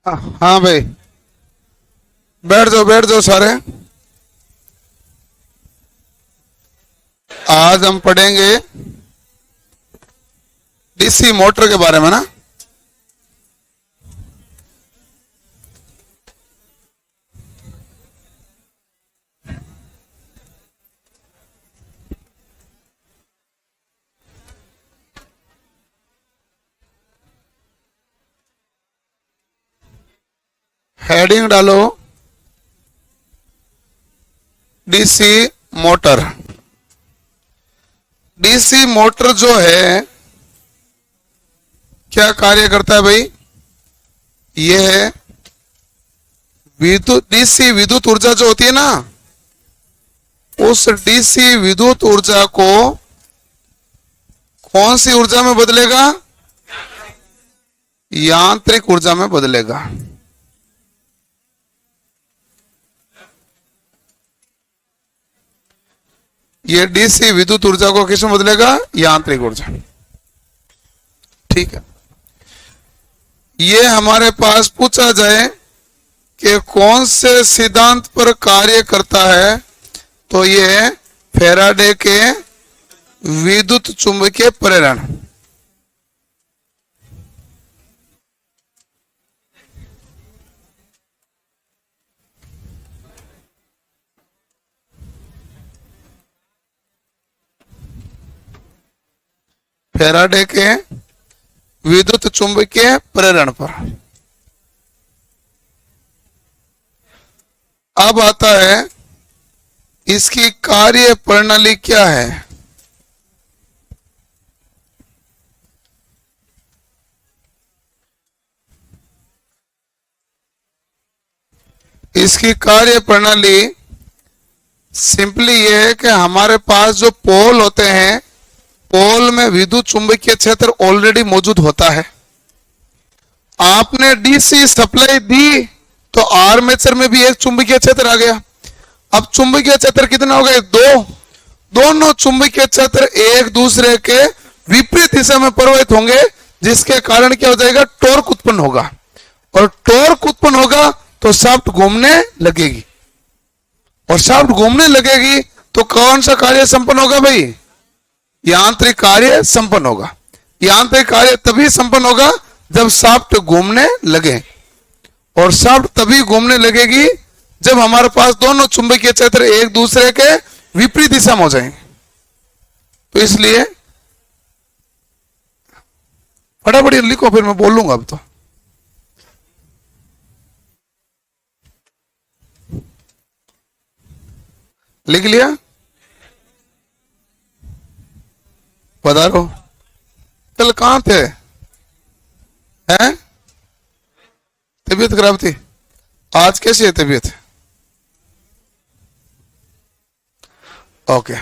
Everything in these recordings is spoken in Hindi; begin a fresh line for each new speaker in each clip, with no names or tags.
हाँ भाई, बैठ जाओ सारे। आज हम पढ़ेंगे डीसी मोटर के बारे में ना। हेडिंग डालो डीसी मोटर। डीसी मोटर जो है क्या कार्य करता है भाई? यह विद्युत डीसी विद्युत ऊर्जा जो होती है ना, उस डीसी विद्युत ऊर्जा को कौन सी ऊर्जा में बदलेगा? यांत्रिक ऊर्जा में बदलेगा। ये डीसी विद्युत ऊर्जा को किसमें बदलेगा? यांत्रिक ऊर्जा। ठीक है, ये हमारे पास पूछा जाए कि कौन से सिद्धांत पर कार्य करता है, तो ये फैराडे के विद्युत चुंबकीय प्रेरण। फैराडे के विद्युत चुंबकीय प्रेरण पर। अब आता है इसकी कार्य प्रणाली क्या है। इसकी कार्य प्रणाली सिंपली यह है कि हमारे पास जो पोल होते हैं, पोल में विद्युत चुंबकीय क्षेत्र ऑलरेडी मौजूद होता है। आपने डीसी सप्लाई दी तो आर्मेचर में भी एक चुंबकीय क्षेत्र आ गया। अब चुंबकीय क्षेत्र कितना हो गए? दो। दोनों चुंबकीय क्षेत्र एक दूसरे के विपरीत दिशा में प्रवाहित होंगे, जिसके कारण क्या हो जाएगा? टॉर्क उत्पन्न होगा। और टॉर्क उत्पन्न होगा तो शाफ्ट घूमने लगेगी, और शाफ्ट घूमने लगेगी तो कौन सा कार्य संपन्न होगा भाई? यांत्रिक कार्य संपन्न होगा। यांत्रिक कार्य तभी संपन्न होगा जब शाफ्ट घूमने लगे, और शाफ्ट तभी घूमने लगेगी जब हमारे पास दोनों चुंबकीय क्षेत्र एक दूसरे के विपरीत दिशा में हो जाएंगे। तो इसलिए फटाफट लिखो, फिर मैं बोलूंगा। अब तो लिख लिया? पधारो। कल कहां थे? हैं? तबीयत खराब थी? आज कैसी है तबीयत? ओके।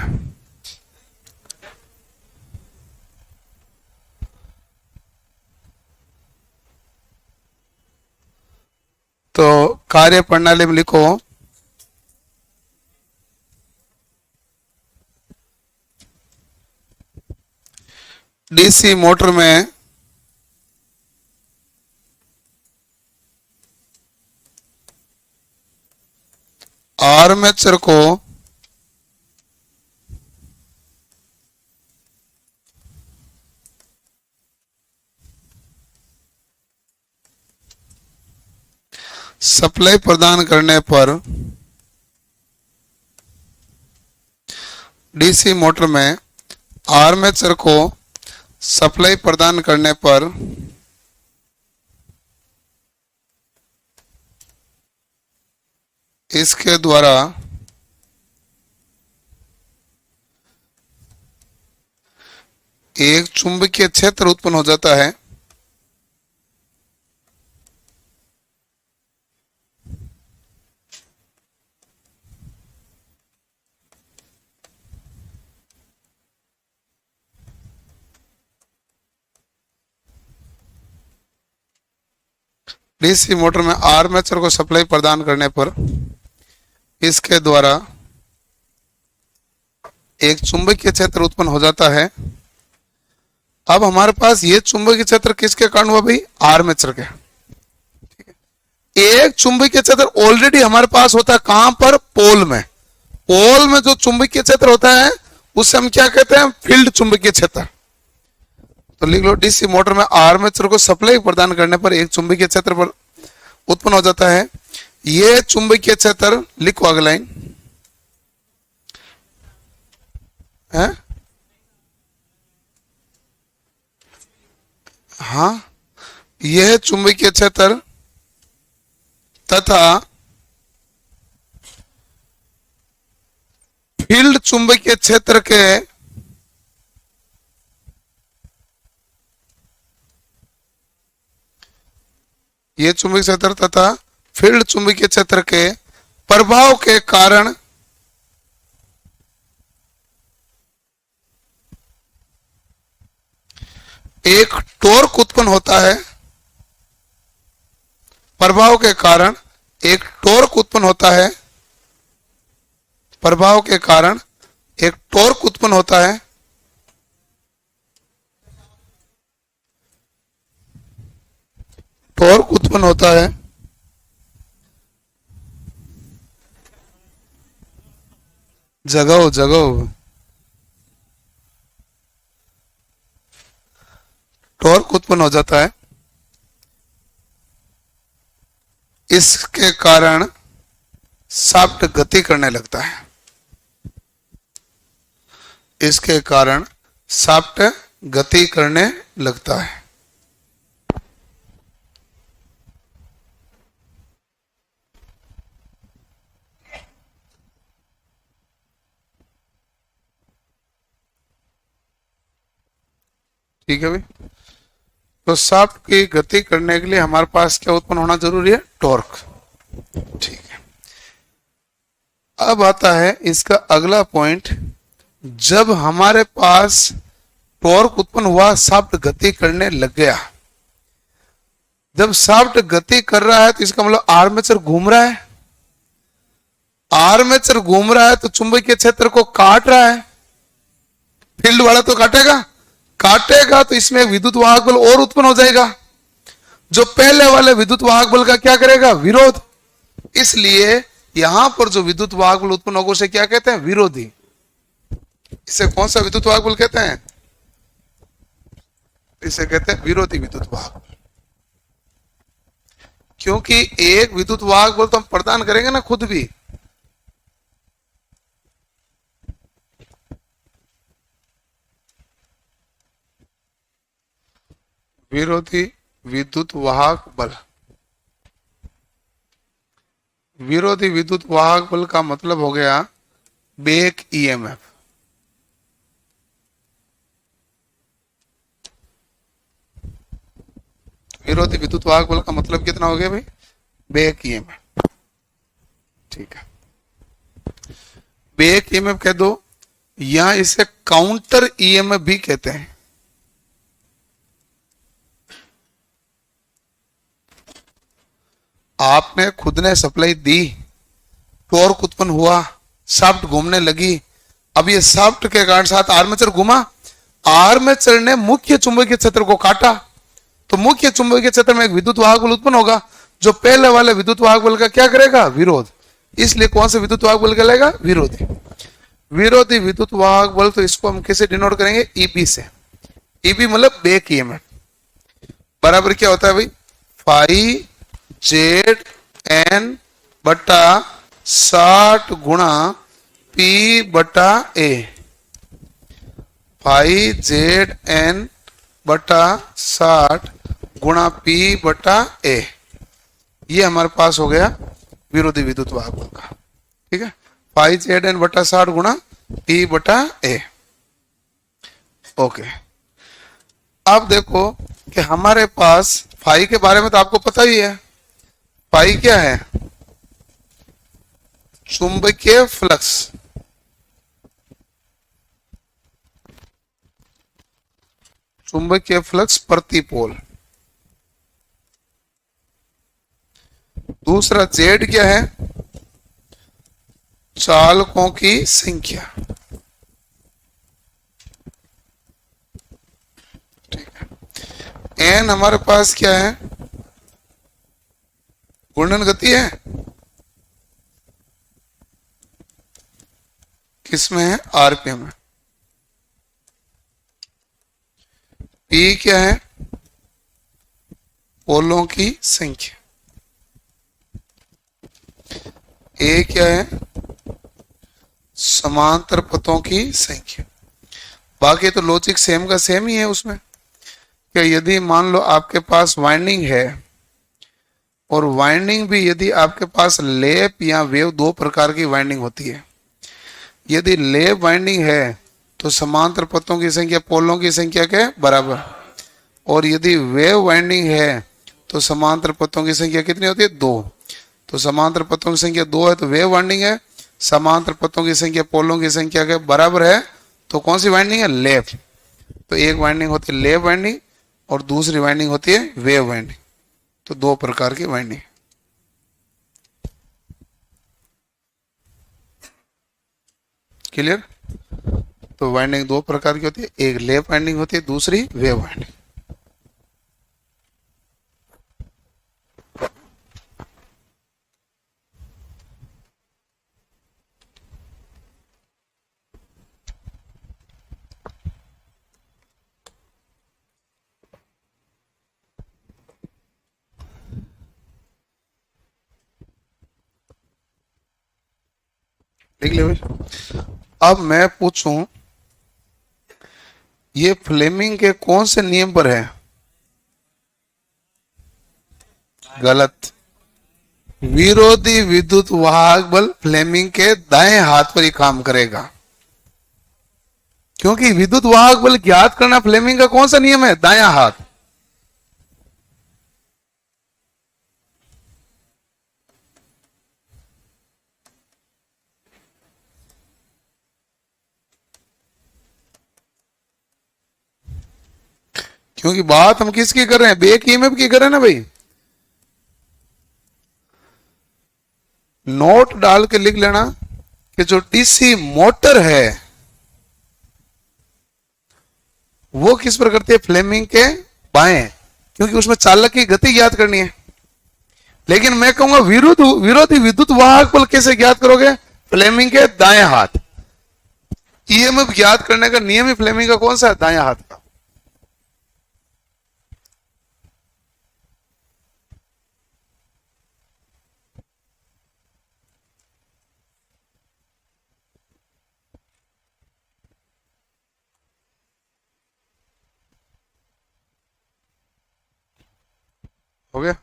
तो कार्य प्रणाली में लिखो डीसी मोटर में आर्मेचर को सप्लाई प्रदान करने पर डीसी मोटर में आर्मेचर को सप्लाई प्रदान करने पर इसके द्वारा एक चुंबकीय क्षेत्र उत्पन्न हो जाता है। डीसी मोटर में आर्मेचर को सप्लाई प्रदान करने पर इसके द्वारा एक चुंबकीय क्षेत्र उत्पन्न हो जाता है। अब हमारे पास ये चुंबकीय क्षेत्र किसके कारण हुआ भाई? आर्मेचर के। ठीक है, एक चुंबकीय क्षेत्र ऑलरेडी हमारे पास होता है कहां पर, पोल में। पोल में जो चुंबकीय क्षेत्र होता है उसे हम क्या कहते हैं, फील्ड चुंबकीय क्षेत्र। तो लिख लो, डीसी मोटर में आर्मेचर को सप्लाई प्रदान करने पर एक चुंबकीय क्षेत्र पर उत्पन्न हो जाता है। यह चुंबकीय क्षेत्र, लिखो अगला लाइन है, हाँ, यह चुंबकीय क्षेत्र तथा फील्ड चुंबकीय क्षेत्र के ये चुंबकीय क्षेत्र तथा फील्ड चुंबकीय क्षेत्र के प्रभाव के कारण एक टॉर्क उत्पन्न होता है। प्रभाव के कारण एक टॉर्क उत्पन्न होता है। प्रभाव के कारण एक टॉर्क उत्पन्न होता है। टॉर्क उत्पन्न होता है। जगाओ जगाओ, टॉर्क उत्पन्न हो जाता है। इसके कारण शाफ्ट गति करने लगता है। इसके कारण शाफ्ट गति करने लगता है। ठीक है भाई। तो शाफ्ट की गति करने के लिए हमारे पास क्या उत्पन्न होना जरूरी है, टॉर्क। ठीक है। अब आता है इसका अगला पॉइंट, जब हमारे पास टॉर्क उत्पन्न हुआ, शाफ्ट गति करने लग गया। जब शाफ्ट गति कर रहा है तो इसका मतलब आर्मेचर घूम रहा है। आर्मेचर घूम रहा है तो चुंबकीय क्षेत्र को काट रहा है। फील्ड वाला तो काटेगा, काटेगा तो इसमें एक विद्युत वाहक बल और उत्पन्न हो जाएगा, जो पहले वाले विद्युत वाहक बल का क्या करेगा, विरोध। इसलिए यहां पर जो विद्युत वाहक बल उत्पन्न होगा उसे क्या कहते हैं, विरोधी। इसे कौन सा विद्युत वाहक बल कहते हैं, इसे कहते हैं विरोधी विद्युत वाहक बल। क्योंकि एक विद्युत वाहक बल तो हम प्रदान करेंगे ना खुद भी। विरोधी विद्युत वाहक बल, विरोधी विद्युत वाहक बल का मतलब हो गया बैक ईएमएफ। विरोधी विद्युत वाहक बल का मतलब कितना हो गया भाई, बैक ईएमएफ। ठीक है, बैक ईएमएफ कह दो, या इसे काउंटर ईएमएफ भी कहते हैं। आपने खुद ने सप्लाई दी, टॉर्क उत्पन्न हुआ, शाफ्ट घूमने लगी। अब ये शाफ्ट के कारण साथ आर्मेचर घूमा, आर्मेचर ने मुख्य चुंबकीय क्षेत्र को काटा, तो मुख्य चुंबकीय क्षेत्र में एक विद्युत वाहक बल उत्पन्न होगा, जो पहले वाले विद्युत वाहक बल का क्या करेगा, विरोध। इसलिए कौन से विद्युत वाहक बल कहलाएगा, विरोधी। विरोधी विद्युत वाहक बल, तो इसको हम कैसे डिनोट करेंगे, ईबी से। ईबी मतलब बैक ईएमएफ। बराबर क्या होता है भाई, फाई जेड एन बटा 60 गुणा पी बटा ए। फाई जेड एन बटा 60 गुणा पी बटा ए। ये हमारे पास हो गया विरोधी विद्युत वाहक बल का। ठीक है, फाई जेड एन बटा 60 गुणा पी बटा ए। ओके, अब देखो कि हमारे पास फाई के बारे में तो आपको पता ही है। फाई क्या है, चुंबकीय फ्लक्स। चुंबकीय फ्लक्स प्रति पोल। दूसरा जेड क्या है, चालकों की संख्या। ठीक है, एन हमारे पास क्या है, घूर्णन गति है, किसमें है? आरपीएम में। पी क्या है? पोलों की संख्या। ए क्या है? समांतर पथों की संख्या। बाकी तो लॉजिक सेम का सेम ही है उसमें। क्या यदि मान लो आपके पास वाइंडिंग है, और वाइंडिंग भी यदि आपके पास लेप या वेव, दो प्रकार की वाइंडिंग होती है। यदि लेप वाइंडिंग है तो समांतर पथों की संख्या पोलों की संख्या के बराबर, और यदि वेव वाइंडिंग है तो समांतर पथों की संख्या कितनी होती है? 2। तो समांतर पथों की संख्या 2 है तो वेव वाइंडिंग है, समांतर पथों की संख्या पोलों की संख्या के बराबर है, तो कौन सी वाइंडिंग है? लेप। तो एक वाइंडिंग होती है लेप वाइंडिंग और दूसरी वाइंडिंग होती है वेव वाइंडिंग। तो दो प्रकार की वाइंडिंग। क्लियर? तो वाइंडिंग दो प्रकार की होती है, एक लेप वाइंडिंग होती है, दूसरी वेव वाइंडिंग। देख ले भाई। अब मैं पूछूं, ये फ्लेमिंग के कौन से नियम पर है? गलत। विरोधी विद्युत वाहक बल फ्लेमिंग के दाएं हाथ पर ही काम करेगा, क्योंकि विद्युत वाहक बल ज्ञात करना फ्लेमिंग का कौन सा नियम है? दायां हाथ। क्योंकि बात हम किसकी कर रहे हैं? बैक ईएमएफ की कर रहे हैं ना भाई। नोट डाल के लिख लेना कि जो डीसी मोटर है वो किस पर करती है? फ्लेमिंग के बाएं, क्योंकि उसमें चालक की गति ज्ञात करनी है। लेकिन मैं कहूंगा विरोधी विद्युत वाहक बल कैसे ज्ञात करोगे? फ्लेमिंग के दाएं हाथ। ईएमएफ ज्ञात करने का नियम ही फ्लेमिंग का कौन सा है? दाएं हाथ का। हो गया?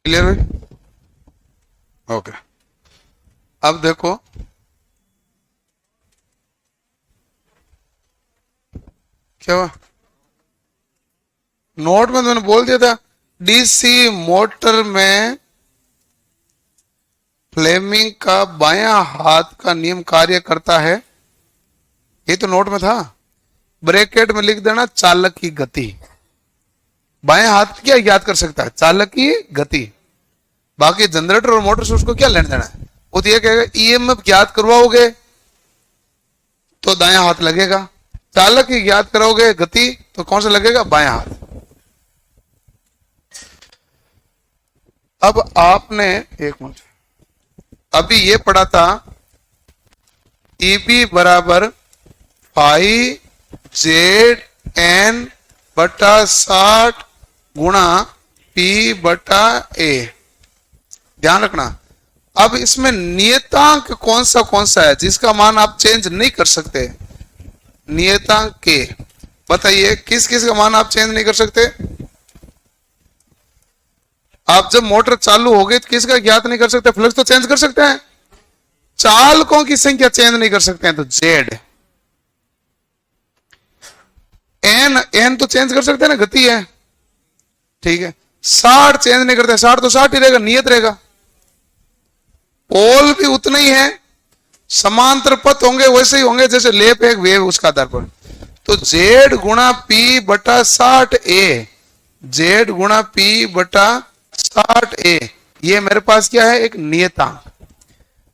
क्लियर है? ओके। अब देखो, क्या हुआ? नोट में तो मैंने बोल दिया था, डीसी मोटर में फ्लेमिंग का बायां हाथ का नियम कार्य करता है। ये तो नोट में था। ब्रैकेट में लिख देना चालक की गति। बाएं हाथ क्या ज्ञात कर सकता है? चालक की गति। बाकी जनरेटर और मोटर से उसको क्या लेना देना है? वो तो ये कहेगा ईएमएफ ज्ञात करवाओगे तो दायां हाथ लगेगा, चालक की ज्ञात करोगे गति तो कौन सा लगेगा? बायां हाथ। अब आपने एक मिनट अभी ये पढ़ा था, ईबी बराबर 5ZN/60 गुणा P बटा ए। ध्यान रखना। अब इसमें नियतांक कौन सा है जिसका मान आप चेंज नहीं कर सकते? नियतांक के बताइए, किस किस का मान आप चेंज नहीं कर सकते? आप जब मोटर चालू हो गई तो किसका ज्ञात नहीं कर सकते? फ्लक्स तो चेंज कर सकते हैं, चालकों की संख्या चेंज नहीं कर सकते हैं, तो जेड। एन, एन तो चेंज कर सकते हैं ना, गति है, ठीक है। 60 चेंज नहीं करते, 60 तो 60 ही रहेगा, नियत रहेगा। पोल भी उतना ही है, समांतर पथ होंगे वैसे ही होंगे जैसे लेप है वेव, उसका आधार पर। तो जेड गुणा पी बटा 60 ए, जेड गुणा पी बटा 60 ए, ये मेरे पास क्या है? एक नियतांक।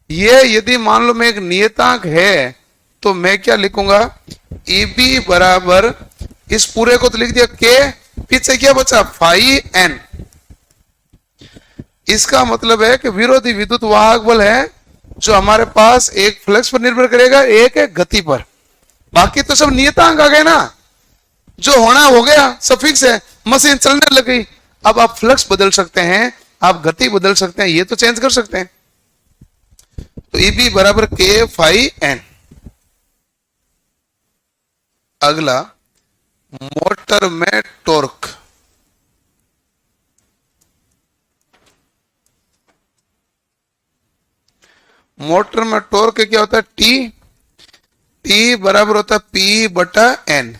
ये यदि मान लो मैं एक नियतांक है तो मैं क्या लिखूंगा? ईबी बराबर, इस पूरे को तो लिख दिया के, पीछे क्या बचा? फाई एन। इसका मतलब है कि विरोधी विद्युत वाहक बल है जो हमारे पास एक फ्लक्स पर निर्भर करेगा, एक है गति पर। बाकी तो सब नियतांक आ गए ना, जो होना हो गया, सफिक्स है, मशीन चलने लग गई। अब आप फ्लक्स बदल सकते हैं, आप गति बदल सकते हैं, ये तो चेंज कर सकते हैं। तो ईबी बराबर के फाई एन। अगला, मोटर में टॉर्क। मोटर में टॉर्क क्या होता है? टी। टी बराबर होता है पी बटा एन।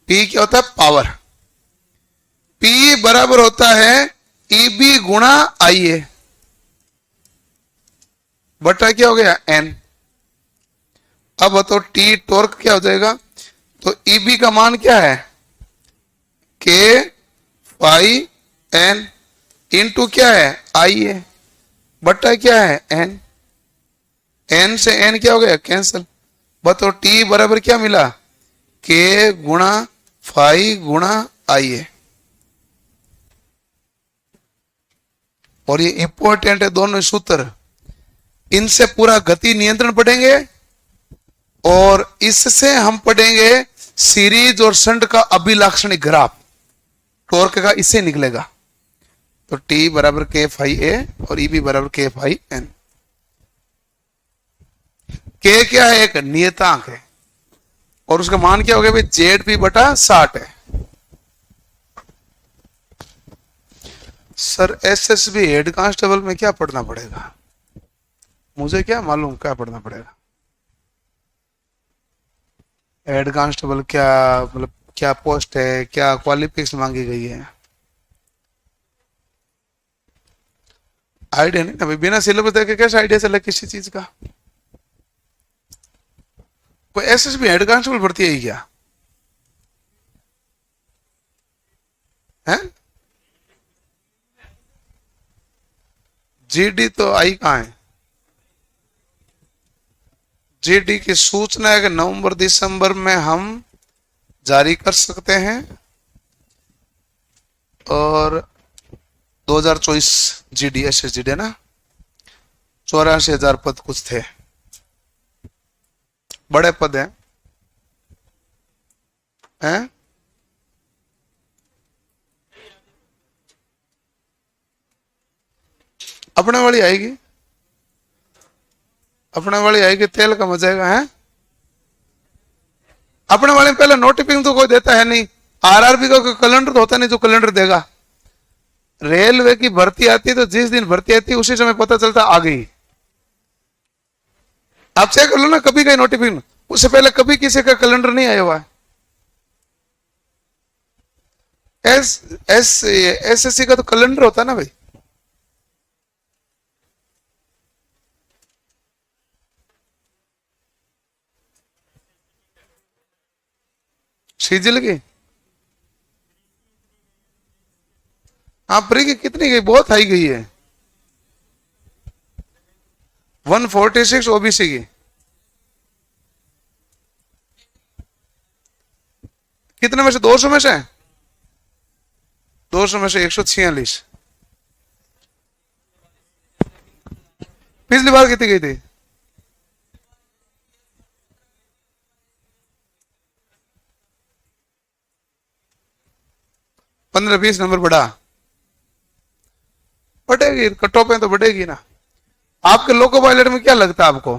पी क्या होता है? पावर। पी बराबर होता है ईबी गुणा आई ए बटा क्या हो गया? एन। अब बताओ टी टॉर्क क्या हो जाएगा? तो ईबी का मान क्या है? के फाई एन इंटू क्या है? आई ए बटा क्या है? एन। एन से एन क्या हो गया? कैंसल। बताओ टी बराबर क्या मिला? के गुणा फाई गुणा आई ए। और ये इंपॉर्टेंट है दोनों सूत्र, इनसे पूरा गति नियंत्रण पढ़ेंगे और इससे हम पढ़ेंगे सीरीज और शंट का अभिलाक्षणिक ग्राफ, टॉर्क का इससे निकलेगा। तो टी बराबर के फाई ए और ईबी बराबर के फाई एन। के क्या है? एक नियतांक है और उसका मान क्या हो गया भाई? जेड पी बटा 60 है। सर एसएसबी हेड कांस्टेबल में क्या पढ़ना पड़ेगा? मुझे क्या मालूम क्या पढ़ना पड़ेगा? हेड कांस्टेबल क्या मतलब क्या पोस्ट है, क्या क्वालिफिकेशन मांगी गई है? आइडिया नहीं ना भाई, बिना सिलेबस देखे कैसे आइडिया चला किसी चीज का? कोई एसएसबी हेड कांस्टेबल भर्ती है क्या? है? जीडी तो आई कहां है? जीडी की सूचना है कि नवंबर दिसंबर में हम जारी कर सकते हैं और 2024 जीडी एसएसजीडी ना 84,000 पद कुछ थे, बड़े पद हैं? अपने वाली आएगी, अपने वाली आएगी, तेल का मजाएगा है। अपने वाले में पहले नोटिफिकेशन तो कोई देता है नहीं, आरआरबी का कोई कैलेंडर तो होता नहीं जो कैलेंडर देगा। रेलवे की भर्ती आती है तो जिस दिन भर्ती आती है उसी समय पता चलता आ गई। आप चेक कर लो ना, कभी का नोटिफिकेशन, उससे पहले कभी किसी का कैलेंडर नहीं आया हुआ है। एसएससी का तो कैलेंडर होता है ना भाई। सीजिल की हाँ, प्री की कितनी गई? बहुत हाई गई है, 146 ओबीसी की। कितने में से? 200 में से? 200 में से 146। पिछली बार कितनी गई थी? 15-20 नंबर बढ़ा, बढ़ेगी, कट ऑफ है तो बढ़ेगी ना। आपके लोको पायलट में क्या लगता है आपको?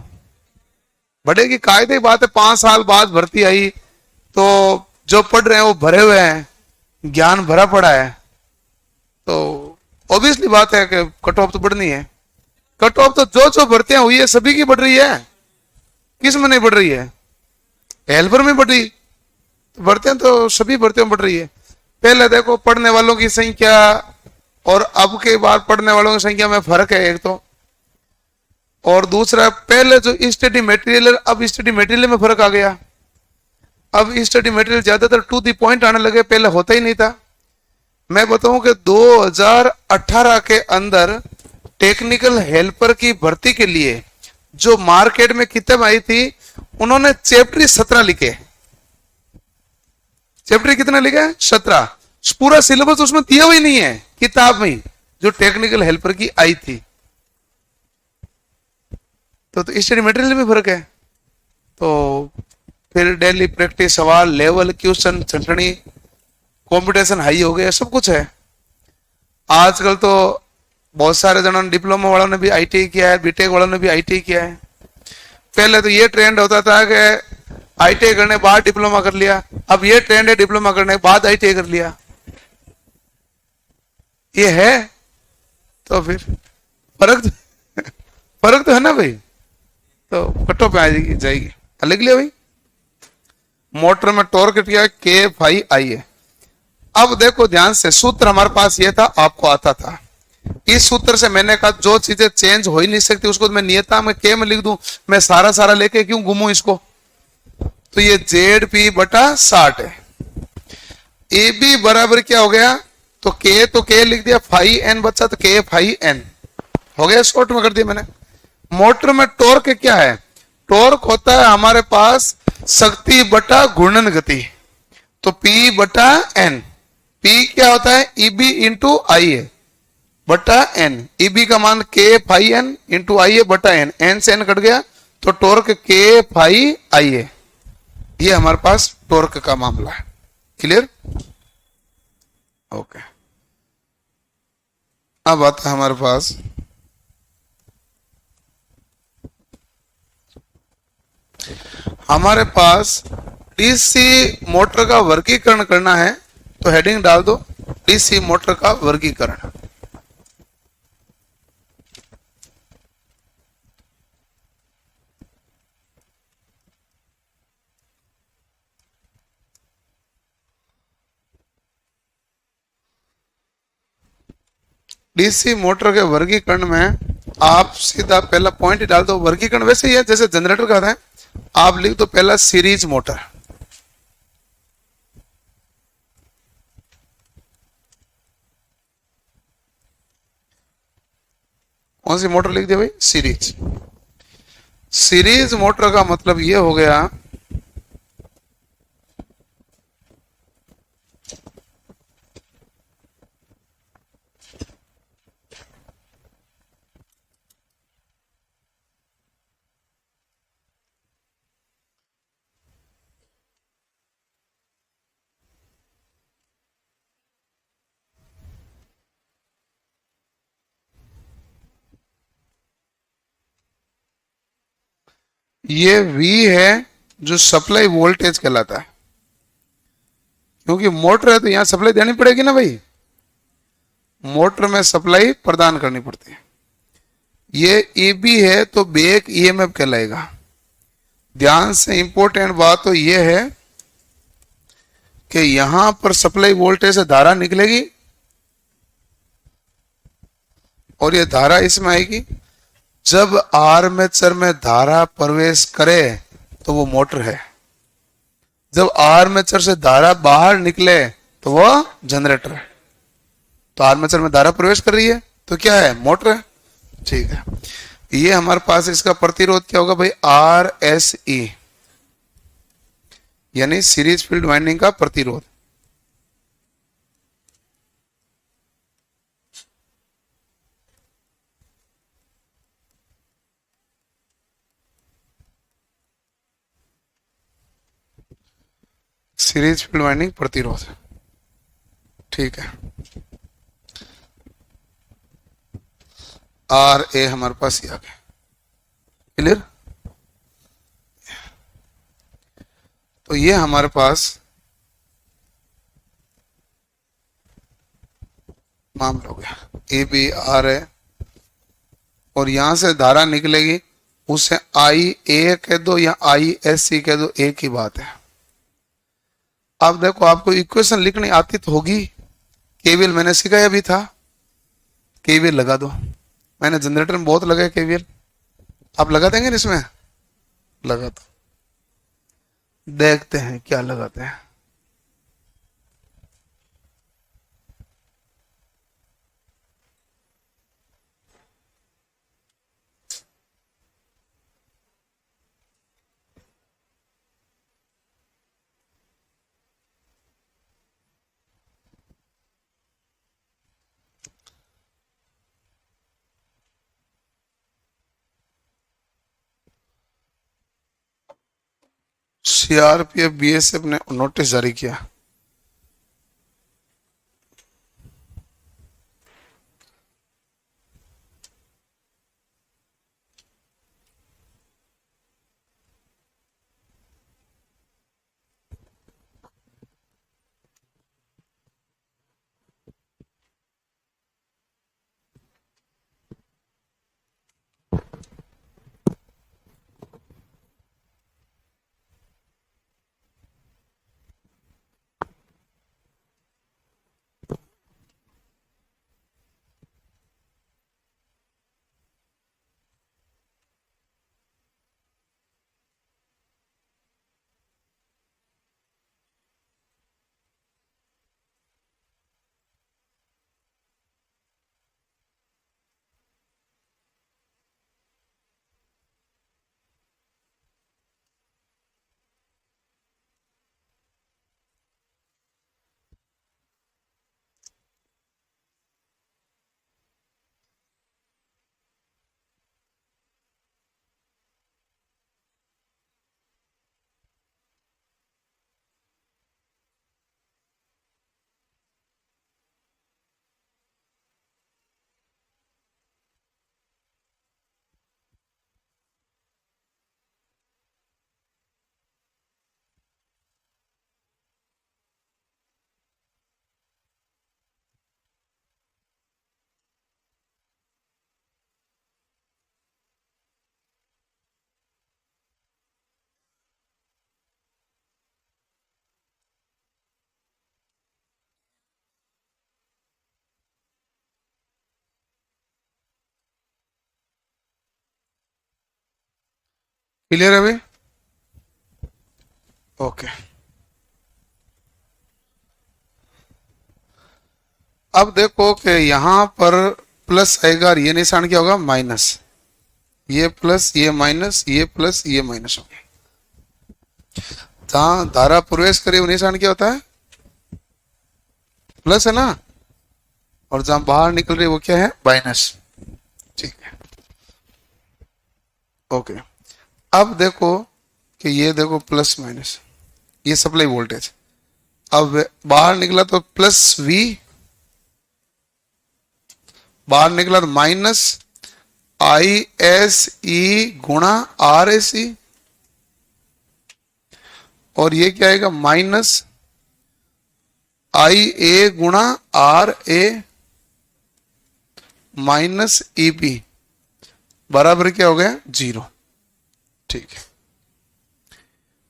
बढ़ेगी, कायदे की बात है। 5 साल बाद भर्ती आई तो जो पढ़ रहे हैं वो भरे हुए हैं, ज्ञान भरा पड़ा है, तो ऑब्वियसली बात है कि कट ऑफ तो बढ़नी है। कट ऑफ तो जो जो भर्तियां हुई है सभी की बढ़ रही है, किस में नहीं बढ़ रही है? हेल्पर में बढ़ रही, तो भर्तियां तो सभी भर्तियों में बढ़ रही है। पहले देखो पढ़ने वालों की संख्या और अब के बाद पढ़ने वालों की संख्या में फर्क है एक तो, और दूसरा पहले जो स्टडी मटेरियल, अब स्टडी मटेरियल में फर्क आ गया। अब स्टडी मटेरियल ज्यादातर टू द पॉइंट आने लगे, पहले होता ही नहीं था। मैं बताऊं कि 2018 के अंदर टेक्निकल हेल्पर की भर्ती के लिए जो मार्केट में किताब आई थी, उन्होंने चैप्टर 17 लिखे। चैप्टर कितने लिखे? 17। पूरा सिलेबस उसमें दिया हुआ ही नहीं है किताब में, जो टेक्निकल हेल्पर की आई थी। तो स्टडी मटेरियल में फर्क है। तो फिर डेली प्रैक्टिस, सवाल, लेवल, क्वेश्चन, छंटनी, कंपटीशन हाई हो गया, सब कुछ है। आजकल तो बहुत सारे जनों ने, डिप्लोमा वालों ने भी आईटीआई किया है, बीटेक वालों ने भी आईटीआई किया है। पहले तो ये ट्रेंड होता था कि आईटीआई करने के बाद डिप्लोमा कर लिया, अब ये ट्रेंड है डिप्लोमा करने के बाद आईटीआई कर लिया। ये है तो फिर फर्क तो है ना भाई। तो कटो पे आ जाएगी अलग लिया भाई। मोटर में टॉर्क क्या? के फाई आई है। अब देखो ध्यान से, सूत्र हमारे पास ये था, आपको आता था। इस सूत्र से मैंने कहा जो चीजें चेंज हो ही नहीं सकती उसको तो मैं नियता में के में लिख दूं, मैं सारा लेके क्यों घूमू इसको। तो ये जेड पी बटा 60 है। ए बी बराबर क्या हो गया? तो के लिख दिया, फाई एन बचा तो के फाई एन हो गया, शॉर्ट में कर दिया मैंने। मोटर में टॉर्क क्या है? टॉर्क होता है हमारे पास शक्ति बटा घूर्णन गति, तो P बटा एन। P क्या होता है? ईबी इंटू आई ए बटा एन। ईबी का मान के फाई एन इंटू आई ए बटा एन, एन से एन कट गया तो टॉर्क के फाई आई ए। ये हमारे पास टॉर्क का मामला है। क्लियर? ओके। अब आता है हमारे पास डीसी मोटर का वर्गीकरण करना है, तो हेडिंग डाल दो डीसी मोटर का वर्गीकरण। डीसी मोटर के वर्गीकरण में आप सीधा पहला पॉइंट ही डाल दो। वर्गीकरण वैसे ही है जैसे जनरेटर का है, आप लिख दो पहला सीरीज मोटर। कौन सी मोटर लिख दिया भाई? सीरीज। सीरीज मोटर का मतलब यह हो गया ये V है जो सप्लाई वोल्टेज कहलाता है, क्योंकि मोटर है तो यहां सप्लाई देनी पड़ेगी ना भाई, मोटर में सप्लाई प्रदान करनी पड़ती है। ये EB है तो बैक EMF कहलाएगा। ध्यान से इंपॉर्टेंट बात तो ये है कि यहां पर सप्लाई वोल्टेज से धारा निकलेगी और ये धारा इसमें आएगी। जब आर्मेचर में धारा प्रवेश करे तो वो मोटर है, जब आर्मेचर से धारा बाहर निकले तो वो जनरेटर है। तो आर्मेचर में धारा प्रवेश कर रही है तो क्या है? मोटर है। ठीक है, ये हमारे पास इसका प्रतिरोध क्या होगा भाई? RSE, यानी सीरीज फील्ड वाइंडिंग का प्रतिरोध। सीरीज फील्ड वाइंडिंग प्रतिरोध। ठीक है, RA हमारे पास ये आ गया। क्लियर? तो ये हमारे पास मामला हो गया। ए बी आर है, और यहां से धारा निकलेगी, उसे आई ए कह दो या आई एस सी कह दो, एक ही बात है। अब देखो आपको इक्वेशन लिखनी आती तो होगी, केवीएल मैंने सिखाया भी था, केवीएल लगा दो। मैंने जनरेटर में बहुत लगाया केवीएल, आप लगा देंगे ना इसमें? लगा दो, देखते हैं क्या लगाते हैं। सीआरपीएफ बीएसएफ ने नोटिस जारी किया। क्लियर है भाई? ओके। अब देखो कि यहां पर प्लस आएगा और ये निशान क्या होगा? माइनस। ये प्लस, ये माइनस, ये प्लस, ये माइनस हो गया। जहां धारा प्रवेश करे वो निशान क्या होता है? प्लस है ना, और जहां बाहर निकल रही है वो क्या है? माइनस। ठीक है, ओके। अब देखो कि ये देखो प्लस माइनस, ये सप्लाई वोल्टेज। अब बाहर निकला तो प्लस वी, बाहर निकला तो माइनस आई एस ई गुणा आर एस ई, और ये क्या आएगा? माइनस आई ए गुणा R A minus E P बराबर क्या हो गया? 0। ठीक है,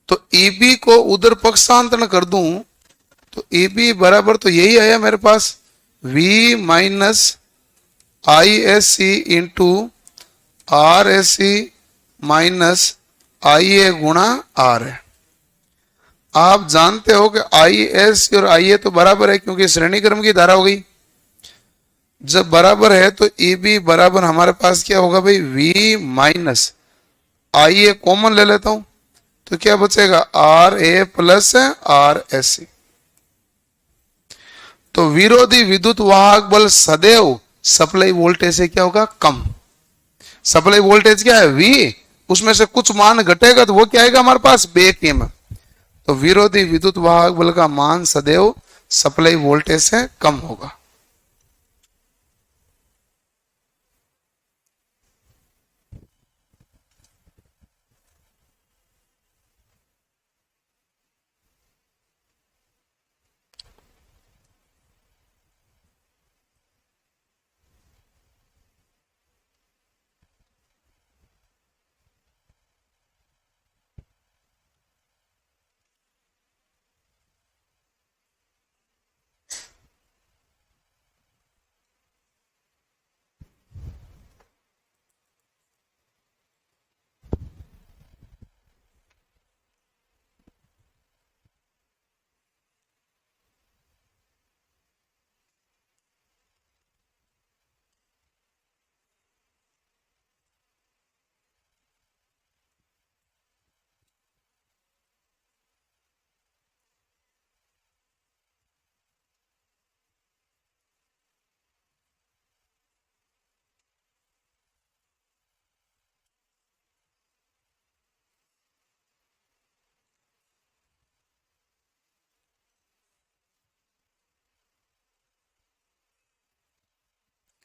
तो ईबी को उधर पक्षांतरण कर दूं तो ईबी बराबर तो यही आया मेरे पास, V minus I S C into R S C minus I A गुणा आर है। आप जानते हो कि आई एस और आई ए तो बराबर है क्योंकि श्रेणी क्रम की धारा हो गई। जब बराबर है तो ईबी बराबर हमारे पास क्या होगा भाई? V minus I A common ले लेता हूं तो क्या बचेगा? R A plus R S C. तो विरोधी विद्युत वाहक बल सदैव सप्लाई वोल्टेज से क्या होगा? कम। सप्लाई वोल्टेज क्या है? V, उसमें से कुछ मान घटेगा तो वो क्या आएगा हमारे पास? Back EMF. तो विरोधी विद्युत वाहक बल का मान सदैव सप्लाई वोल्टेज से कम होगा।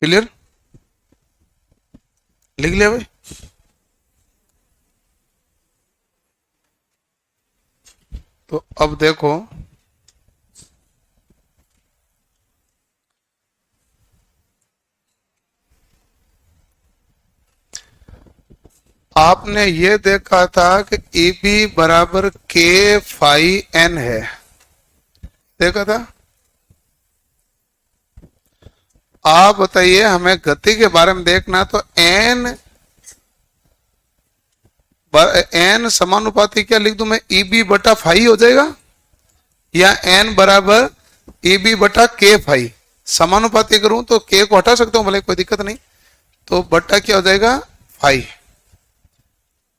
क्लियर? लिख लिया भाई? तो अब देखो, आपने ये देखा था कि ए बी बराबर के फाई एन है, देखा था? आप बताइए, हमें गति के बारे में देखना, तो एन समानुपाती क्या लिख दूं मैं, ई बी बटा फाई हो जाएगा, या एन बराबर ई बी बटा के फाई। समानुपाती करूं तो के को हटा सकता हूं भले, कोई दिक्कत नहीं, तो बटा क्या हो जाएगा, फाई।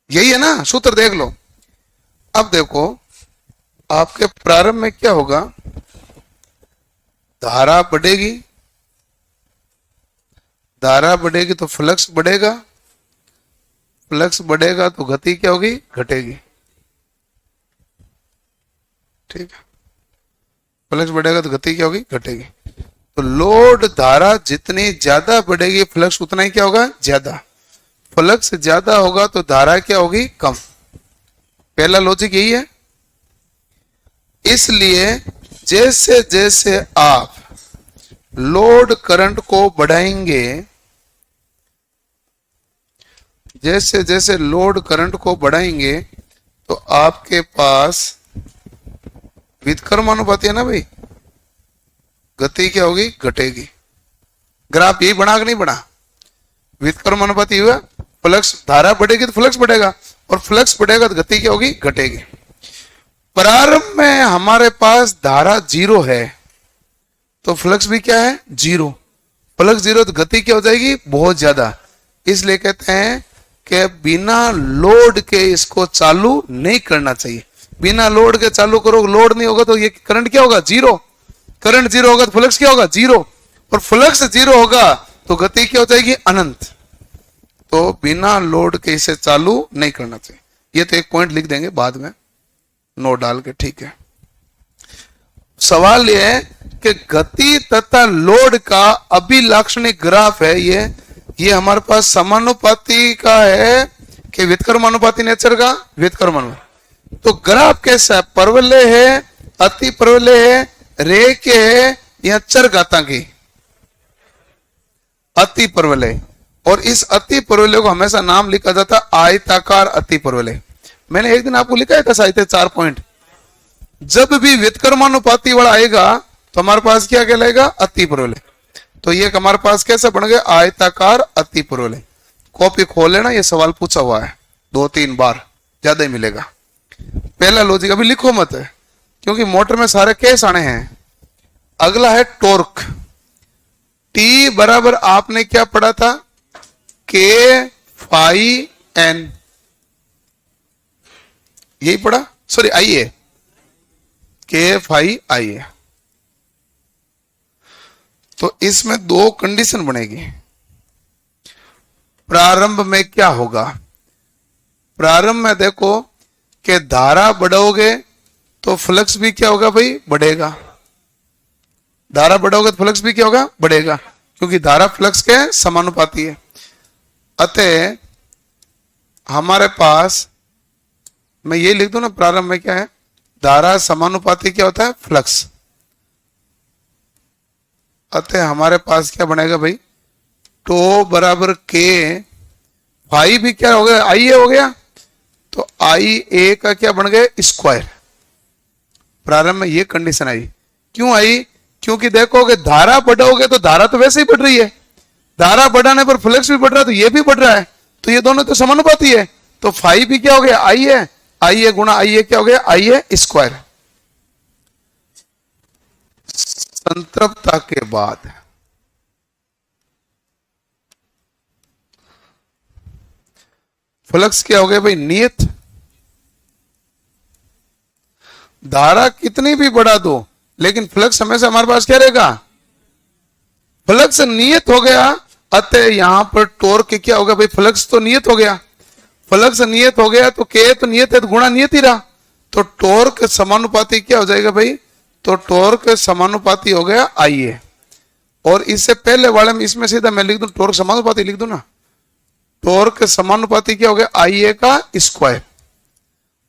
यही है ना सूत्र, देख लो। अब देखो आपके प्रारंभ में क्या होगा, धारा बढ़ेगी, धारा बढ़ेगी तो फ्लक्स बढ़ेगा, फ्लक्स बढ़ेगा तो गति क्या होगी, घटेगी। ठीक है, फ्लक्स बढ़ेगा तो गति क्या होगी, घटेगी। तो लोड धारा जितनी ज्यादा बढ़ेगी, फ्लक्स उतना ही क्या होगा, ज्यादा। फ्लक्स ज्यादा होगा तो धारा क्या होगी, कम। पहला लॉजिक यही है। इसलिए जैसे जैसे आप लोड करंट को बढ़ाएंगे, जैसे जैसे लोड करंट को बढ़ाएंगे, तो आपके पास व्युत्क्रमानुपाती है ना भाई, गति क्या होगी, घटेगी। ग्राफ यही बना कि नहीं बना, व्युत्क्रमानुपाती हुआ, फ्लक्स धारा बढ़ेगी तो फ्लक्स बढ़ेगा, और फ्लक्स बढ़ेगा तो गति क्या होगी, घटेगी। प्रारंभ में हमारे पास धारा जीरो है, तो फ्लक्स भी क्या है, जीरो। फ्लक्स जीरो तो गति क्या हो जाएगी, बहुत ज्यादा। इसलिए कहते हैं कि बिना लोड के इसको चालू नहीं करना चाहिए। बिना लोड के चालू करो, लोड नहीं होगा तो ये करंट क्या होगा, जीरो। करंट जीरो होगा तो फ्लक्स क्या होगा, जीरो। और फ्लक्स जीरो होगा तो गति क्या हो जाएगी, अनंत। तो बिना लोड के इसे चालू नहीं करना चाहिए। ये तो एक पॉइंट लिख देंगे बाद में नोट डाल के, ठीक है। सवाल यह है कि गति तथा लोड का अभिलाक्षणिक ग्राफ है ये हमारे पास समानुपाती का है कि व्युत्क्रमानुपाती नेचर का, व्युत्क्रमानुपाती। तो ग्राफ कैसा है, परवलय है, अति परवलय है, रेखीय है, या चरघातांकी, अति परवलय। और इस अति परवलय को हमेशा नाम लिखा जाता आयताकार अति परवलय। मैंने एक दिन आपको लिखा था साहित्य 4 पॉइंट। जब भी व्युत्क्रमानुपाती वाला आएगा तो हमारे पास क्या कहलाएगा, अति परवलय। तो ये हमारे पास कैसा बन गया, आयताकार अति परवलय। कॉपी खोल लेना, ये सवाल पूछा हुआ है 2-3 बार, ज्यादा ही मिलेगा। पहला लॉजिक अभी लिखो मत, क्योंकि मोटर में सारे केस आने हैं। अगला है टॉर्क। टी बराबर आपने क्या पढ़ा था, के फाई एन, यही पढ़ा, सॉरी आई है, के फाई आई है। तो इसमें 2 कंडीशन बनेगी। प्रारंभ में क्या होगा, प्रारंभ में देखो कि धारा बढ़ाओगे तो फ्लक्स भी क्या होगा भाई, बढ़ेगा। धारा बढ़ाओगे तो फ्लक्स भी क्या होगा, बढ़ेगा, क्योंकि धारा फ्लक्स के समानुपाती है। अतः हमारे पास, मैं ये लिख दूं ना, प्रारंभ में क्या है, धारा समानुपाती क्या होता है, फ्लक्स। अतः हमारे पास क्या बनेगा भाई, टो बराबर के फाई भी क्या हो गया, आई ए हो गया, तो आई ए का क्या बन गया, स्क्वायर। प्रारंभ में ये कंडीशन आई। क्यों आई, क्योंकि देखोगे धारा बढ़ाओगे तो धारा तो वैसे ही बढ़ रही है, धारा बढ़ाने पर फ्लक्स भी बढ़ रहा है, तो ये भी बढ़ रहा है, तो ये दोनों तो समानुपाती है। तो फाई भी क्या हो गया, आई है, आई ए गुणा आई ए क्या हो गया, आई ए स्क्वायर। संतृप्तता के बाद फ्लक्स क्या हो गया भाई, नियत। धारा कितनी भी बढ़ा दो, लेकिन फ्लक्स हमेशा हमारे पास क्या रहेगा, फ्लक्स नियत हो गया। अतः यहां पर टॉर्क क्या होगा भाई, फ्लक्स तो नियत हो गया, फ्लक्स नियत हो गया तो के तो नियत है, तो गुणा नियत ही रहा, तो टॉर्क समानुपाती क्या हो जाएगा भाई, तो टॉर्क समानुपाती हो गया आई ए। और इससे पहले वाले में इसमें सीधा मैं लिख दूं टॉर्क समानुपाती लिख दूं ना, टॉर्क समानुपाती क्या हो गया आई ए का स्क्वायर,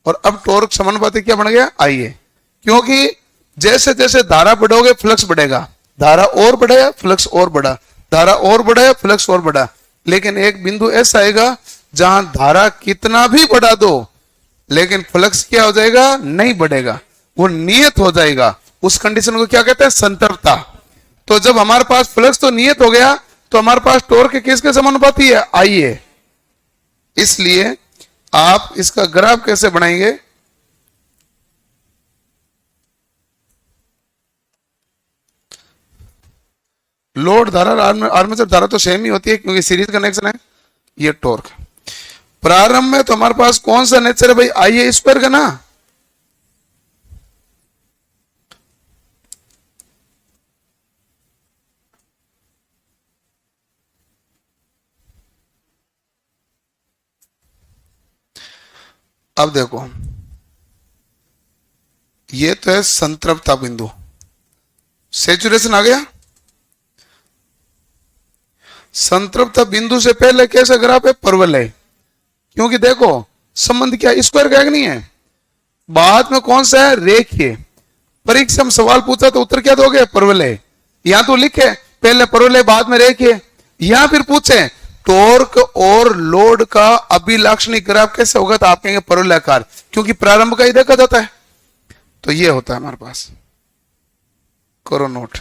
और अब टॉर्क समानुपाती क्या बन गया आई ए, क्योंकि जैसे जैसे धारा बढ़ोगे फ्लक्स बढ़ेगा, धारा और बढ़ेगा फ्लक्स और बढ़ा, धारा और बढ़ेगा फ्लक्स और बढ़ा, लेकिन एक बिंदु ऐसा आएगा जहां धारा कितना भी बढ़ा दो लेकिन फ्लक्स क्या हो जाएगा नहीं बढ़ेगा, वो नियत हो जाएगा, उस कंडीशन को क्या कहते हैं संतृप्तता। तो जब हमारे पास फ्लक्स तो नियत हो गया तो हमारे पास टॉर्क किसके समानुपाती है आई ए। इसलिए आप इसका ग्राफ कैसे बनाएंगे, लोड धारा आर्मेचर धारा तो सेम ही होती है क्योंकि सीरीज कनेक्शन है। ये टॉर्क प्रारंभ में तो हमारे पास कौन सा नेचर है भाई आई ए स्क्वायर का ना, अब देखो ये तो है संतृप्तता बिंदु, सेचुरेशन आ गया। संतृप्तता बिंदु से पहले कैसा ग्राफ है परवलय है, क्योंकि देखो संबंध क्या स्क्वायर का नहीं है, बाद में कौन सा है रेखीय। परीक्षा में सवाल पूछा तो उत्तर क्या दोगे परवलय, यहां तो लिखे पहले परवलय बाद में रेखीय, यहां फिर पूछे टॉर्क और लोड का अभिलाक्षणिक ग्राफ कैसे होगा तो आप कहेंगे परवलयाकार, क्योंकि प्रारंभ का ही देखा जाता है। तो ये होता है हमारे पास, करो नोट।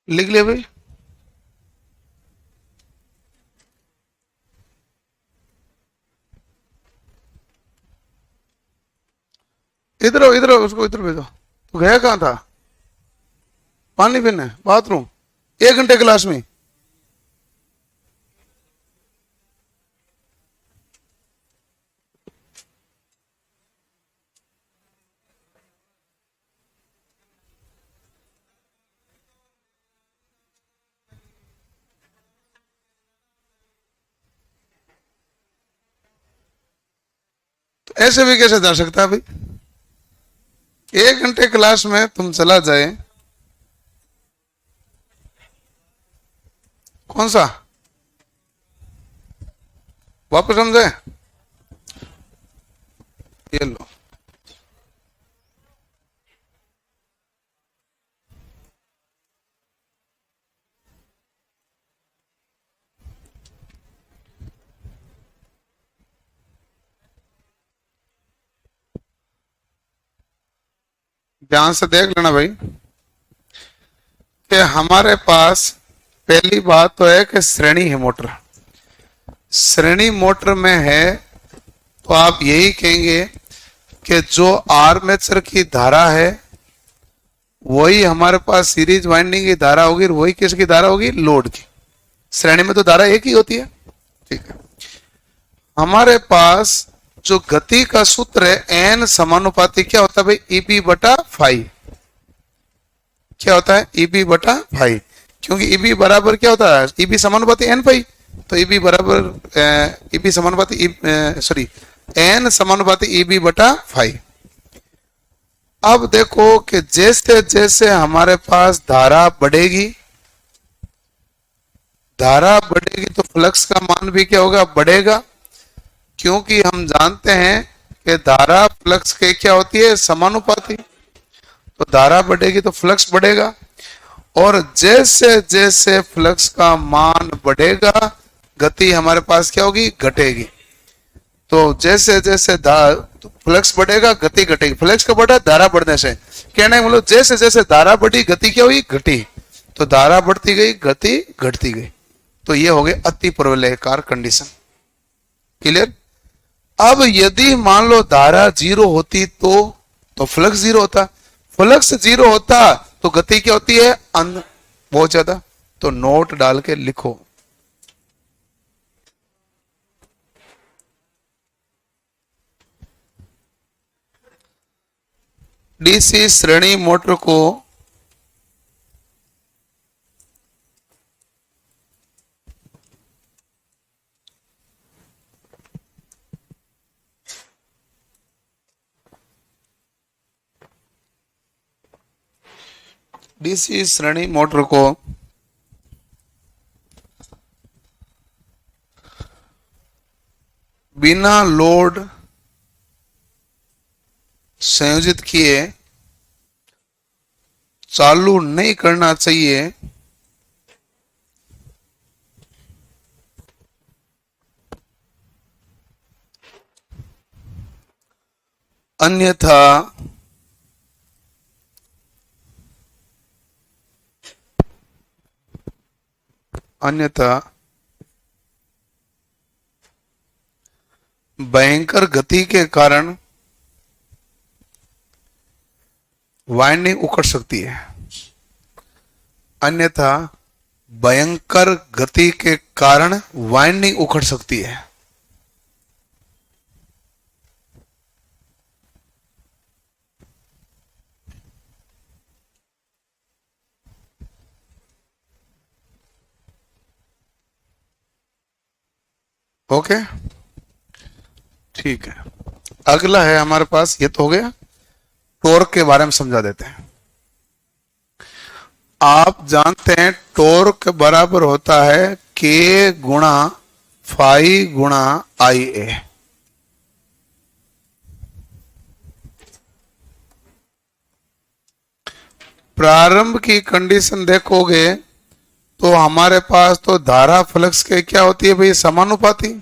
लिख लिया भाई। इधर आओ, उसको इधर भेजो। तो गया कहाँ था? पानी पीने, बाथरूम। 1 घंटे क्लास में। तो ऐसे भी कैसे जा सकता है भाई? 1 घंटे क्लास में तुम चला जाए। कौन सा? वापस समझे? ये लो। ध्यान से देख लेना भाई कि हमारे पास पहली बात तो है कि श्रेणी है मोटर। श्रेणी मोटर में है तो आप यही कहेंगे कि जो आर्मेचर की धारा है वही हमारे पास सीरीज वाइंडिंग की धारा होगी, और वही किसकी धारा होगी? लोड की। श्रेणी में तो धारा एक ही होती है। ठीक है। हमारे पास जो गति का सूत्र है एन समानुपाती क्या होता है भाई? ईबी बटा फाइव। क्या होता है? ईबी बटा फाइव। क्योंकि ईबी बराबर क्या होता है? ईबी समानुपाती एन पाई। तो ईबी बराबर ईबी समानुपाती सॉरी एन समानुपाती ईबी बटा फाइव। अब देखो कि जैसे जैसे हमारे पास धारा बढ़ेगी, धारा बढ़ेगी तो फ्लक्स का मान भी क्या होगा? बढ़ेगा। क्योंकि हम जानते हैं कि धारा फ्लक्स के क्या होती है? समानुपाती। तो धारा बढ़ेगी तो फ्लक्स बढ़ेगा, और जैसे जैसे फ्लक्स का मान बढ़ेगा गति हमारे पास क्या होगी? घटेगी। तो जैसे जैसे फ्लक्स बढ़ेगा गति घटेगी। फ्लक्स का बढ़ा धारा बढ़ने से, कहने का मतलब जैसे जैसे धारा बढ़ी गति क्या हुई? घटी। तो धारा बढ़ती गई गति घटती गई। तो ये हो गए अति प्रवलयकार कंडीशन। क्लियर? अब यदि मान लो धारा जीरो होती तो फ्लक्स जीरो होता। फ्लक्स जीरो होता तो गति क्या होती है? बहुत ज्यादा। तो नोट डाल के लिखो। डीसी श्रेणी मोटर को डीसी श्रेणी मोटर को बिना लोड संयोजित किए चालू नहीं करना चाहिए, अन्यथा भयंकर गति के कारण वाइंडिंग उखड़ सकती है। अन्यथा भयंकर गति के कारण वाइंडिंग उखड़ सकती है। ओके, ठीक है। अगला है हमारे पास, ये तो हो गया। टॉर्क के बारे में समझा देते हैं। आप जानते हैं टॉर्क बराबर होता है के गुणा फाई गुणा आई ए। प्रारंभ की कंडीशन देखोगे तो हमारे पास तो धारा फ्लक्स के क्या होती है भाई? समानुपाती।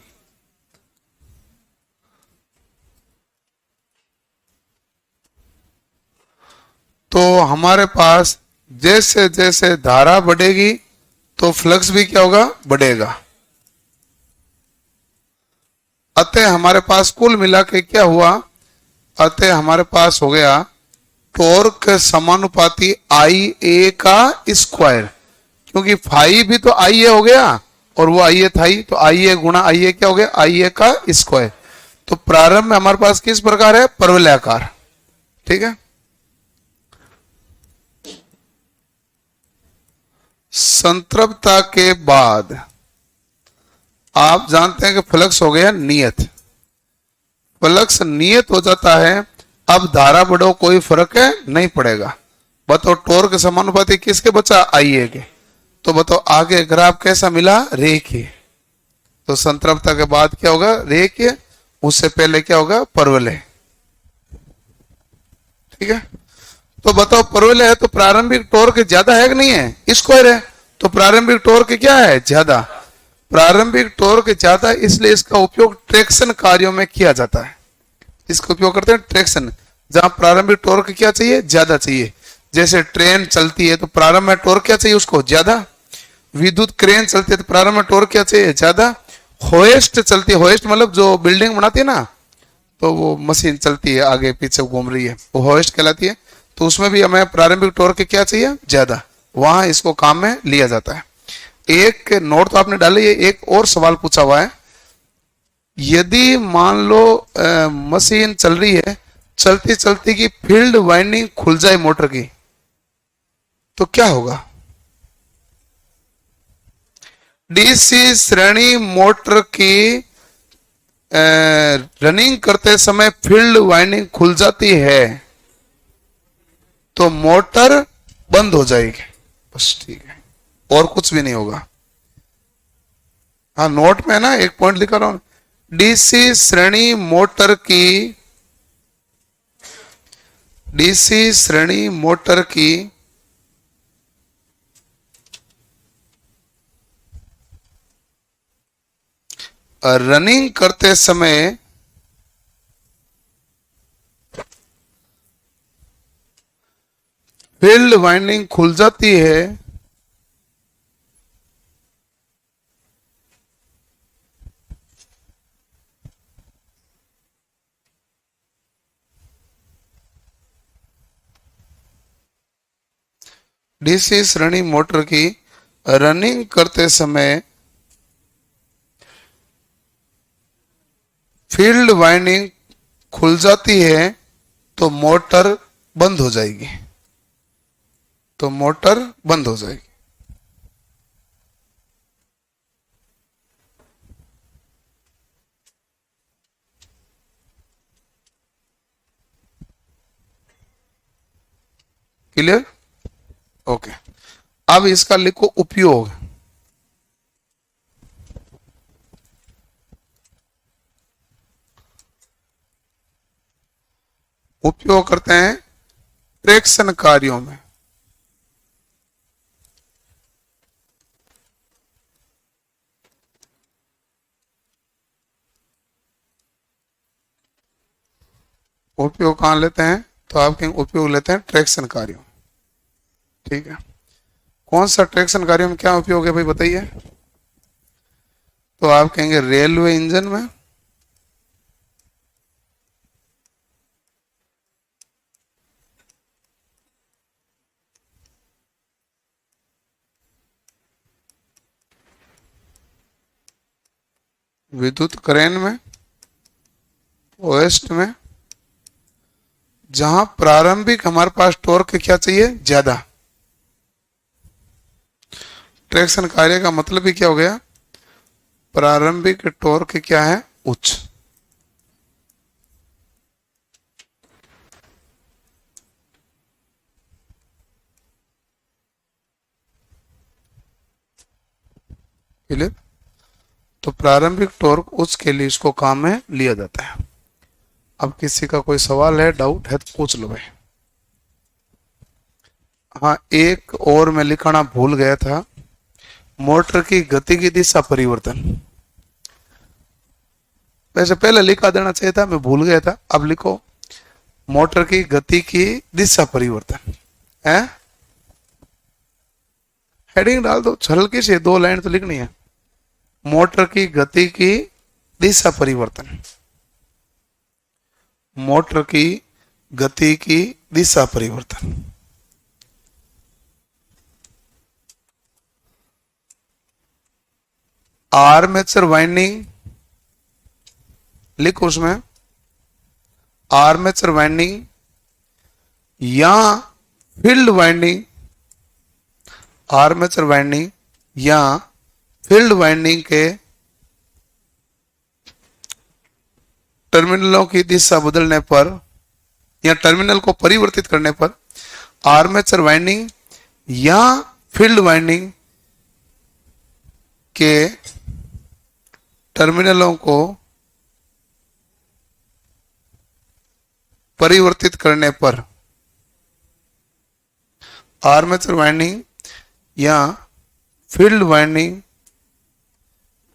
तो हमारे पास जैसे जैसे धारा बढ़ेगी तो फ्लक्स भी क्या होगा, बढ़ेगा। अतः हमारे पास कुल मिला के क्या हुआ, अतः हमारे पास हो गया टॉर्क समानुपाती आई ए का स्क्वायर, क्योंकि फाई भी तो आई ए हो गया और वो आई ए था ही, तो आई ए गुणा आई ए क्या हो गया, आई ए का स्क्वायर। तो प्रारंभ में हमारे पास किस प्रकार है, परवलयाकार। ठीक है, संतृप्तता के बाद आप जानते हैं कि फ्लक्स हो गया नियत, फ्लक्स नियत हो जाता है। अब धारा बढ़ो कोई फर्क नहीं पड़ेगा। बताओ टॉर्क समानुपाती किसके बचा, आई ए के। तो बताओ आगे ग्राफ कैसा मिला, रेखीय। तो संतृप्तता के बाद क्या होगा, रेखीय, उससे पहले क्या होगा, परवलय। ठीक है, तो बताओ परवलय है तो प्रारंभिक टॉर्क ज्यादा है कि नहीं है, स्क्वायर है, तो प्रारंभिक टॉर्क क्या है, ज्यादा। प्रारंभिक टॉर्क ज्यादा, इसलिए इसका उपयोग ट्रैक्शन कार्यों में किया जाता है। इसका उपयोग करते हैं ट्रैक्शन, जहां प्रारंभिक टॉर्क क्या चाहिए, ज्यादा चाहिए। जैसे ट्रेन चलती है तो प्रारंभ में टॉर्क क्या चाहिए उसको, ज्यादा। विद्युत क्रेन चलती है तो प्रारंभ में टॉर्क क्या चाहिए, ज्यादा। होएस्ट चलती है, होएस्ट मतलब जो बिल्डिंग बनाती है ना, तो वो मशीन चलती है आगे पीछे घूम रही है, वो होएस्ट कहलाती है। तो उसमें भी हमें प्रारंभिक टॉर्क क्या चाहिए, ज्यादा, वहां इसको काम में लिया जाता है। एक नोट तो आपने डाली है, एक और सवाल पूछा हुआ है, यदि मान लो मशीन चल रही है, चलती चलती की फील्ड वाइंडिंग खुल जाए मोटर की, तो क्या होगा। डीसी श्रेणी मोटर की रनिंग करते समय फील्ड वाइंडिंग खुल जाती है तो मोटर बंद हो जाएगी, बस ठीक है, और कुछ भी नहीं होगा। हाँ नोट में ना एक पॉइंट लिखा रहा हूं, डीसी श्रेणी मोटर की, डीसी श्रेणी मोटर की रनिंग करते समय फील्ड वाइंडिंग खुल जाती है डीसी श्रेणी मोटर की रनिंग करते समय फील्ड वाइंडिंग खुल जाती है तो मोटर बंद हो जाएगी, तो मोटर बंद हो जाएगी। Clear, okay. अब इसका लिखो उपयोग। उपयोग करते हैं ट्रैक्शन कार्यों में। उपयोग कहां लेते हैं, तो आप कहेंगे उपयोग लेते हैं ट्रैक्शन कार्यों। ठीक है, कौन सा ट्रैक्शन कार्यों में क्या उपयोग है भाई बताइए। तो आप कहेंगे रेलवे इंजन में, विद्युत क्रेन में, ओएस्ट में, जहां प्रारंभिक हमारे पास टॉर्क क्या चाहिए, ज्यादा। ट्रैक्शन कार्य का मतलब ही क्या हो गया, प्रारंभिक टॉर्क क्या है, उच्च। क्लियर, तो प्रारंभिक टॉर्क उच्च के लिए इसको काम में लिया जाता है। अब किसी का कोई सवाल है, डाउट है तो पूछ लो भाई। हाँ एक और मैं लिखाना भूल गया था, मोटर की गति की दिशा परिवर्तन। वैसे पहले लिखा देना चाहिए था, मैं भूल गया था। अब लिखो मोटर की गति की दिशा परिवर्तन है। हेडिंग डाल दो, हल्की सी 2 लाइन तो लिखनी है। मोटर की गति की दिशा परिवर्तन, मोटर की गति की दिशा परिवर्तन। आर्मेचर वाइंडिंग लिखो उसमें, आर्मेचर वाइंडिंग या फील्ड वाइंडिंग, आर्मेचर वाइंडिंग या फील्ड वाइंडिंग के टर्मिनलों की दिशा बदलने पर या टर्मिनल को परिवर्तित करने पर आर्मेचर वाइंडिंग या फील्ड वाइंडिंग के टर्मिनलों को परिवर्तित करने पर, आर्मेचर वाइंडिंग या फील्ड वाइंडिंग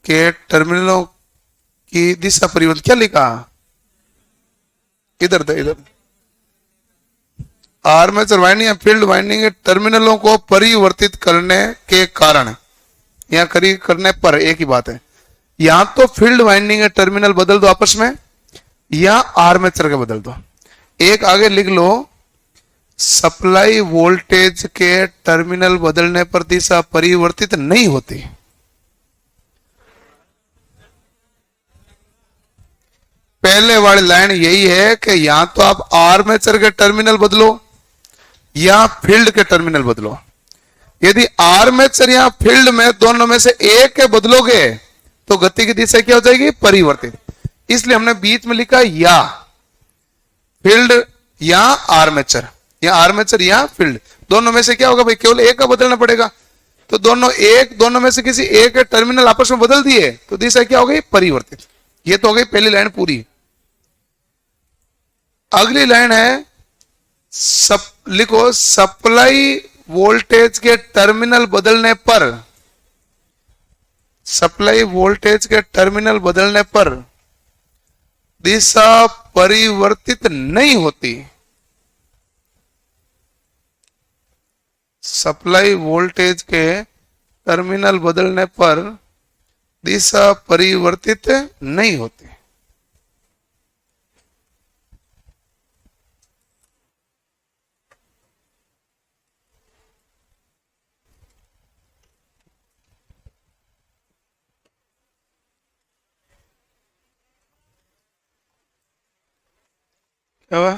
के टर्मिनलों की दिशा परिवर्तन। क्या लिखा इधर दे, इधर आर्मेचर वाइंडिंग या फील्ड वाइंडिंग के टर्मिनलों को परिवर्तित करने के कारण या करने पर एक ही बात है, या तो फील्ड वाइंडिंग के टर्मिनल बदल दो आपस में या आर्मेचर के बदल दो। एक आगे लिख लो, सप्लाई वोल्टेज के टर्मिनल बदलने पर दिशा परिवर्तित नहीं होती। पहले वाली लाइन यही है कि या तो आप आर्मेचर के टर्मिनल बदलो या फील्ड के टर्मिनल बदलो। यदि आर्मेचर या फील्ड में दोनों में से एक के बदलोगे तो गति की दिशा क्या हो जाएगी, परिवर्तित। इसलिए हमने बीच में लिखा या फील्ड या आर्मेचर, या आर्मेचर या फील्ड, दोनों में से क्या होगा भाई, केवल एक का बदलना पड़ेगा। तो दोनों में से किसी एक के टर्मिनल आपस में बदल दिए तो दिशा क्या हो गई, परिवर्तित। ये तो हो गई पहली लाइन पूरी। अगली लाइन है लिखो, सप्लाई वोल्टेज के टर्मिनल बदलने पर, सप्लाई वोल्टेज के टर्मिनल बदलने पर दिशा परिवर्तित नहीं होती। सप्लाई वोल्टेज के टर्मिनल बदलने पर दिशा परिवर्तित नहीं होती। क्या हुआ,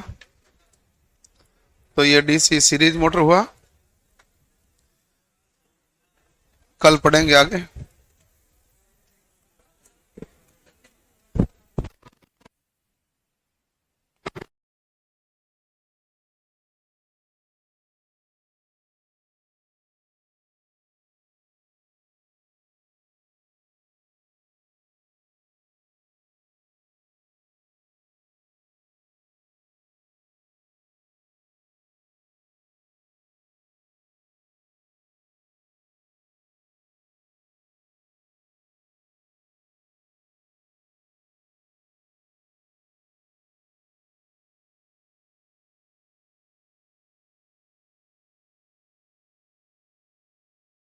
तो ये डीसी सीरीज मोटर हुआ, कल पढ़ेंगे आगे।